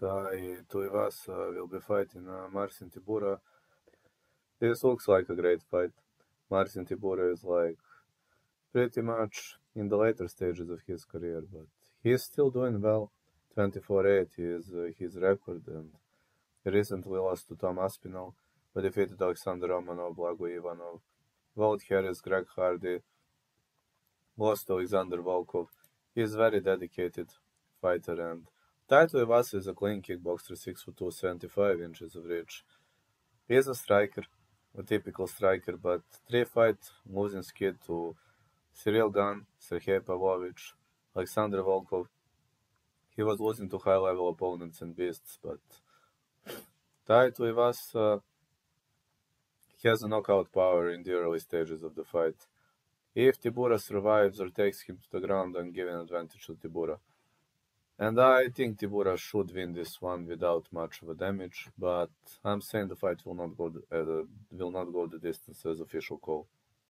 Tuivasa will be fighting Marcin Tybura. This looks like a great fight. Marcin Tybura is like pretty much in the later stages of his career, but he's still doing well. 24-8 is his record, and he recently lost to Tom Aspinall, but defeated Alexander Romanov, Blago Ivanov, Walt Harris, Greg Hardy, lost to Alexander Volkov. He's a very dedicated fighter, and Tai Tuivasa is a clean kickboxer, 6'2", 275 inches of reach. He is a striker, a typical striker, but 3-fight losing skid to Cyril Gane, Sergey Pavlovich, Alexander Volkov. He was losing to high-level opponents and beasts, but Tai Tuivasa has a knockout power in the early stages of the fight. If Tybura survives or takes him to the ground, I'm giving advantage to Tybura. And I think Tybura should win this one without much of a damage, but I'm saying the fight will not go the distance as official call.